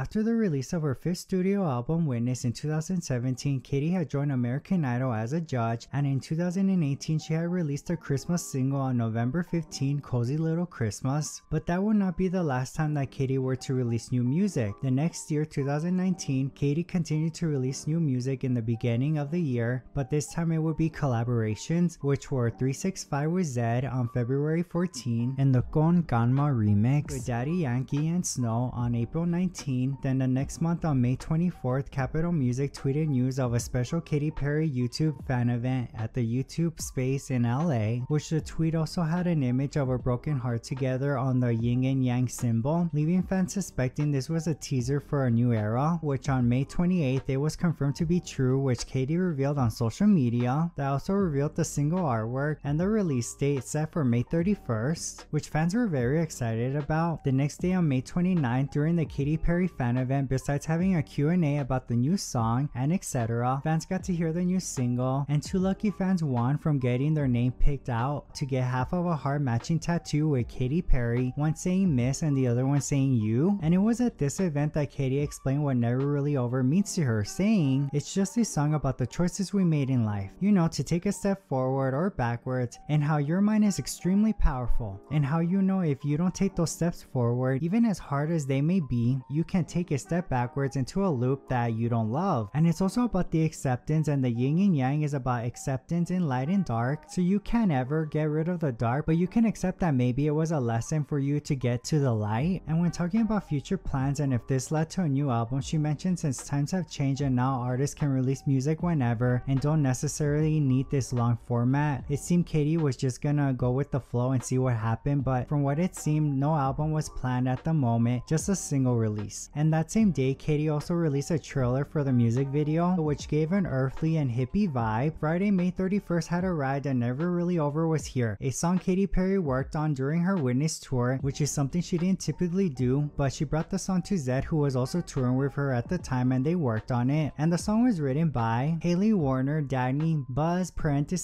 After the release of her fifth studio album, Witness, in 2017, Katy had joined American Idol as a judge, and in 2018 she had released a Christmas single on November 15, Cozy Little Christmas. But that would not be the last time that Katy were to release new music. The next year, 2019, Katy continued to release new music in the beginning of the year, but this time it would be collaborations, which were 365 with Zedd on February 14 and the Con Calma remix with Daddy Yankee and Snow on April 19. Then the next month on May 24th, Capitol Music tweeted news of a special Katy Perry YouTube fan event at the YouTube Space in LA, which the tweet also had an image of a broken heart together on the yin and yang symbol, leaving fans suspecting this was a teaser for a new era, which on May 28th it was confirmed to be true, which Katy revealed on social media. That also revealed the single artwork and the release date set for May 31st, which fans were very excited about. The next day on May 29th, during the Katy Perry fan event, besides having a Q&A about the new song and etc., fans got to hear the new single, and two lucky fans won from getting their name picked out to get half of a heart matching tattoo with Katy Perry, one saying miss and the other one saying you. And it was at this event that Katy explained what Never Really Over means to her, saying, "It's just a song about the choices we made in life, you know, to take a step forward or backwards, and how your mind is extremely powerful, and how you know if you don't take those steps forward, even as hard as they may be, you can take a step backwards into a loop that you don't love." And it's also about the acceptance, and the yin and yang is about acceptance in light and dark, so you can't ever get rid of the dark, but you can accept that maybe it was a lesson for you to get to the light. And when talking about future plans and if this led to a new album, she mentioned since times have changed and now artists can release music whenever and don't necessarily need this long format, it seemed Katy was just gonna go with the flow and see what happened, but from what it seemed, no album was planned at the moment, just a single release. And that same day, Katy also released a trailer for the music video, which gave an earthly and hippie vibe. Friday, May 31st had arrived and Never Really Over was here, a song Katy Perry worked on during her Witness tour, which is something she didn't typically do, but she brought the song to Zedd, who was also touring with her at the time, and they worked on it. And the song was written by Haley Warner, Dagny, Buzz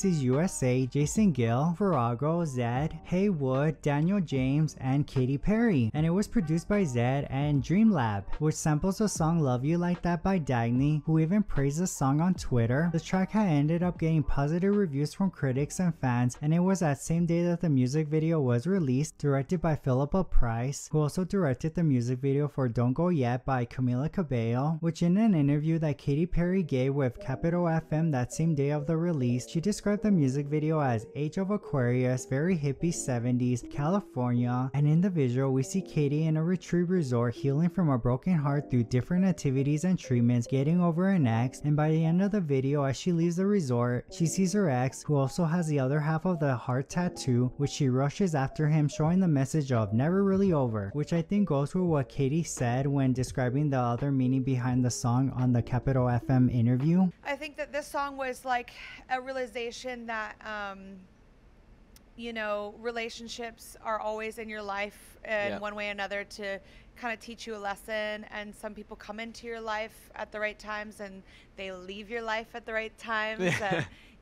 (USA), Jason Gill, Farrago, Zedd, Haywood, Daniel James, and Katy Perry. And it was produced by Zedd and Dreamlab, which samples the song Love You Like That by Dagny, who even praised the song on Twitter. The track had ended up getting positive reviews from critics and fans, and it was that same day that the music video was released, directed by Philippa Price, who also directed the music video for Don't Go Yet by Camila Cabello, which in an interview that Katy Perry gave with Capital FM that same day of the release, she described the music video as Age of Aquarius, very hippie 70s, California, and in the visual we see Katy in a retreat resort healing from a broken heart through different activities and treatments, getting over an ex, and by the end of the video as she leaves the resort, she sees her ex, who also has the other half of the heart tattoo, which she rushes after him, showing the message of Never Really Over, which I think goes with what Katy said when describing the other meaning behind the song on the Capital FM interview. I think that this song was like a realization that you know, relationships are always in your life in one way or another to kind of teach you a lesson, and some people come into your life at the right times and they leave your life at the right times.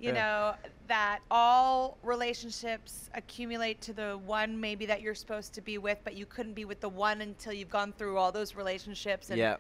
You know, that all relationships accumulate to the one maybe that you're supposed to be with, but you couldn't be with the one until you've gone through all those relationships. And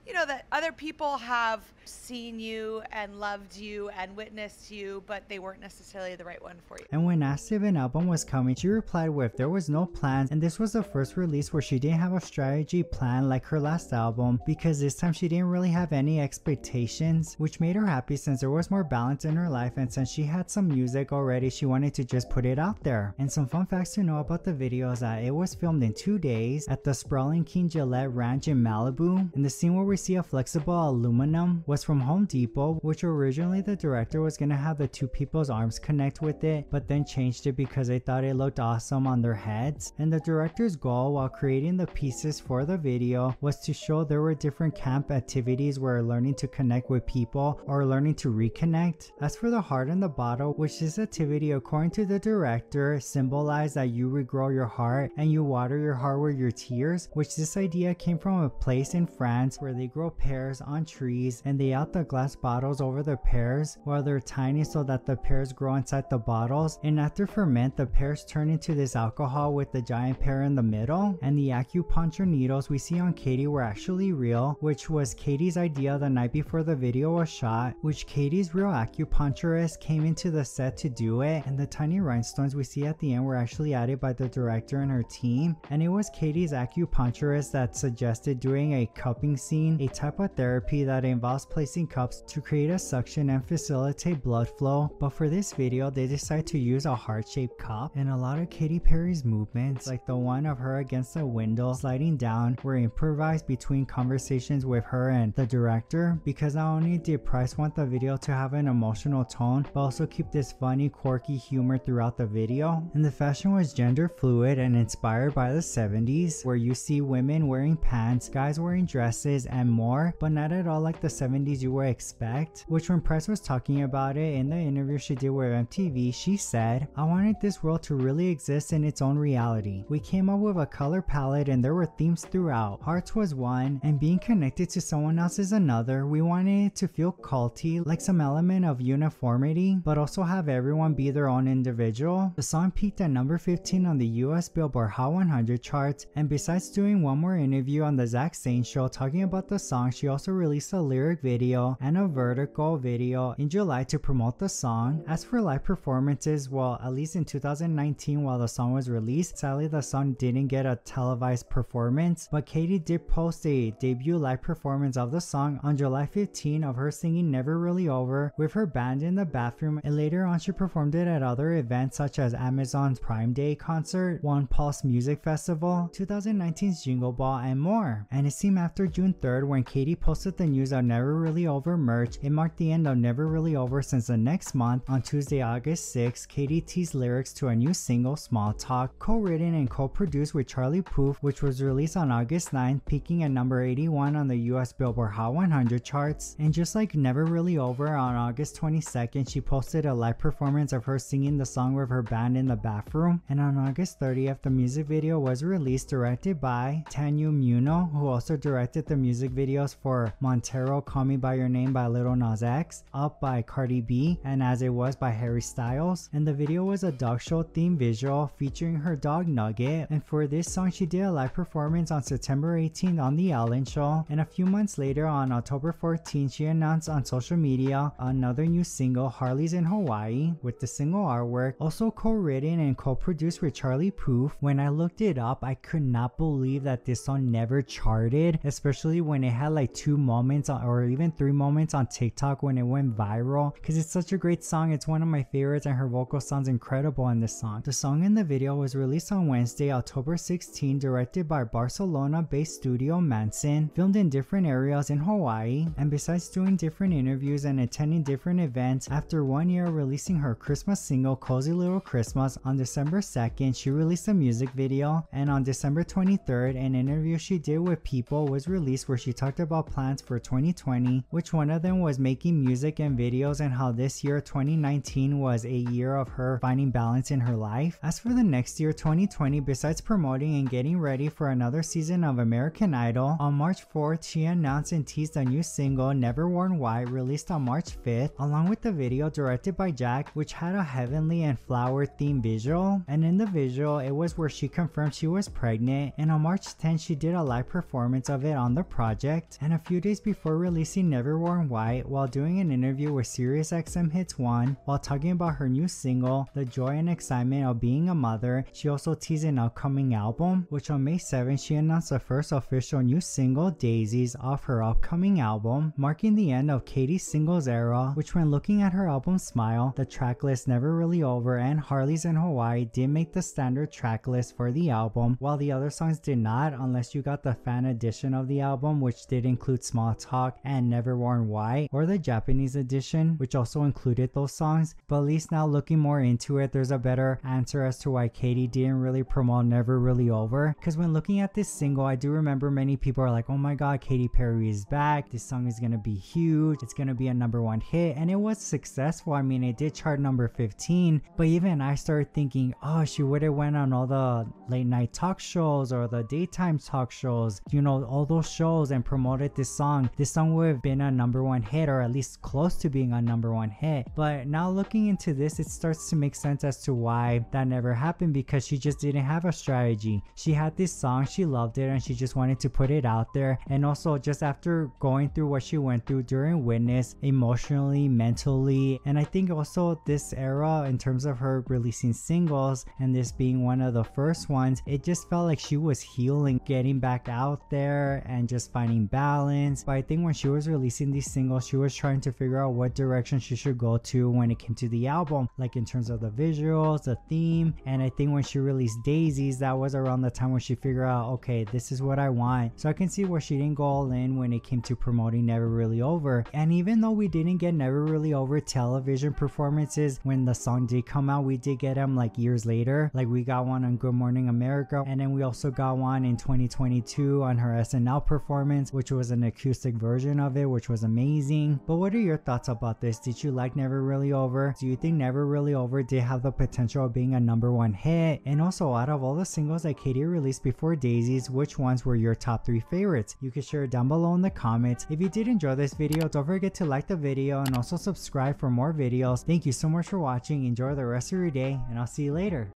you know, that other people have seen you and loved you and witnessed you, but they weren't necessarily the right one for you. And when asked if an album was coming, she replied with there was no plans, and this was the first release where she didn't have a strategy plan like her last album, because this time she didn't really have any expectations, which made her happy since there was more balance in her life, and since she had some music already, she wanted to just put it out there. And some fun facts to know about the video is that it was filmed in 2 days at the sprawling King Gillette Ranch in Malibu, and the scene where we see a flexible aluminum was from Home Depot, which originally the director was gonna have the two people's arms connect with it, but then changed it because they thought it looked awesome on their heads. And the director's goal while creating the pieces for the video was to show there were different camp activities where learning to connect with people or learning to reconnect. As for the heart in the bottle, which this activity according to the director symbolized that you regrow your heart and you water your heart with your tears, which this idea came from a place in France where they they grow pears on trees and they out the glass bottles over the pears while they're tiny so that the pears grow inside the bottles, and after ferment the pears turn into this alcohol with the giant pear in the middle. And the acupuncture needles we see on Katy were actually real, which was Katy's idea the night before the video was shot, which Katy's real acupuncturist came into the set to do it, and the tiny rhinestones we see at the end were actually added by the director and her team. And it was Katy's acupuncturist that suggested doing a cupping scene, a type of therapy that involves placing cups to create a suction and facilitate blood flow. But for this video they decided to use a heart-shaped cup, and a lot of Katy Perry's movements, like the one of her against the window sliding down, were improvised between conversations with her and the director, because not only did Price want the video to have an emotional tone but also keep this funny quirky humor throughout the video. And the fashion was gender fluid and inspired by the 70s, where you see women wearing pants, guys wearing dresses and more, but not at all like the 70s you would expect. Which when Price was talking about it in the interview she did with MTV, she said, "I wanted this world to really exist in its own reality. We came up with a color palette and there were themes throughout. Hearts was one and being connected to someone else is another. We wanted it to feel culty, like some element of uniformity, but also have everyone be their own individual." The song peaked at number 15 on the US Billboard Hot 100 charts, and besides doing one more interview on the Zach Saint show talking about the song, she also released a lyric video and a vertical video in July to promote the song. As for live performances, well, at least in 2019 while the song was released, sadly the song didn't get a televised performance, but Katy did post a debut live performance of the song on July 15 of her singing Never Really Over with her band in the bathroom, and later on she performed it at other events such as Amazon's Prime Day concert, One Pulse Music Festival, 2019's Jingle Ball, and more. And it seemed after June 3rd when Katy posted the news of Never Really Over merch, it marked the end of Never Really Over, since the next month on Tuesday August 6th, Katy teased lyrics to a new single, Small Talk, co-written and co-produced with Charlie Puth, which was released on August 9th, peaking at number 81 on the US Billboard Hot 100 charts. And just like Never Really Over, on August 22nd she posted a live performance of her singing the song with her band in the bathroom. And on August 30th the music video was released, directed by Tanya Muno, who also directed the music videos for Montero, Call Me By Your Name by Lil Nas X, Up by Cardi B, and As It Was by Harry Styles. And the video was a dog show themed visual featuring her dog Nugget, and for this song she did a live performance on September 18th on The Ellen Show. And a few months later on October 14th she announced on social media another new single, Harley's in Hawaii, with the single artwork also co-written and co-produced with Charlie Puth. When I looked it up I could not believe that this song never charted, especially when it had like 2 moments or even 3 moments on TikTok when it went viral, because it's such a great song. It's one of my favorites and her vocal sounds incredible in this song. The song in the video was released on Wednesday, October 16, directed by Barcelona-based studio Manson, filmed in different areas in Hawaii. And besides doing different interviews and attending different events, after 1 year releasing her Christmas single Cozy Little Christmas on December 2nd, she released a music video. And on December 23rd, an interview she did with People was released where she talked about plans for 2020, which one of them was making music and videos, and how this year 2019 was a year of her finding balance in her life. As for the next year 2020, besides promoting and getting ready for another season of American Idol, on March 4th she announced and teased a new single, Never Worn White, released on March 5th, along with the video directed by Jack, which had a heavenly and flower themed visual. And in the visual it was where she confirmed she was pregnant, and on March 10th she did a live performance of it on the project. And a few days before releasing Never Worn White, while doing an interview with SiriusXM Hits 1 while talking about her new single, the joy and excitement of being a mother, she also teased an upcoming album, which on May 7th she announced the first official new single, Daisies, off her upcoming album, marking the end of Katy's singles era, which when looking at her album Smile, the tracklist Never Really Over and Harley's in Hawaii did make the standard tracklist for the album, while the other songs did not, unless you got the fan edition of the album, which did include Small Talk and Never Worn White, or the Japanese edition, which also included those songs. But at least now looking more into it, there's a better answer as to why Katy didn't really promote Never Really Over. Because when looking at this single, I do remember many people are like, oh my god, Katy Perry is back, this song is gonna be huge, it's gonna be a #1 hit, and it was successful. I mean, it did chart number 15, but even I started thinking, oh, she would have went on all the late night talk shows or the daytime talk shows, you know, all those shows, and promoted this song would have been a #1 hit, or at least close to being a #1 hit. But now looking into this, it starts to make sense as to why that never happened, because she just didn't have a strategy. She had this song, she loved it, and she just wanted to put it out there. And also just after going through what she went through during Witness, emotionally, mentally, and I think also this era in terms of her releasing singles and this being one of the first ones, it just felt like she was healing, getting back out there and just finding balance. But I think when she was releasing these singles, she was trying to figure out what direction she should go to when it came to the album, like in terms of the visuals, the theme. And I think when she released Daisies, that was around the time when she figured out, okay, this is what I want. So I can see where she didn't go all in when it came to promoting Never Really Over. And even though we didn't get Never Really Over television performances when the song did come out, we did get them like years later. Like we got one on Good Morning America, and then we also got one in 2022 on her SNL performance, which was an acoustic version of it, which was amazing. But what are your thoughts about this? Did you like Never Really Over? Do you think Never Really Over did have the potential of being a #1 hit? And also, out of all the singles that Katy released before Daisies, which ones were your top 3 favorites? You can share it down below in the comments. If you did enjoy this video, don't forget to like the video and also subscribe for more videos. Thank you so much for watching. Enjoy the rest of your day, and I'll see you later.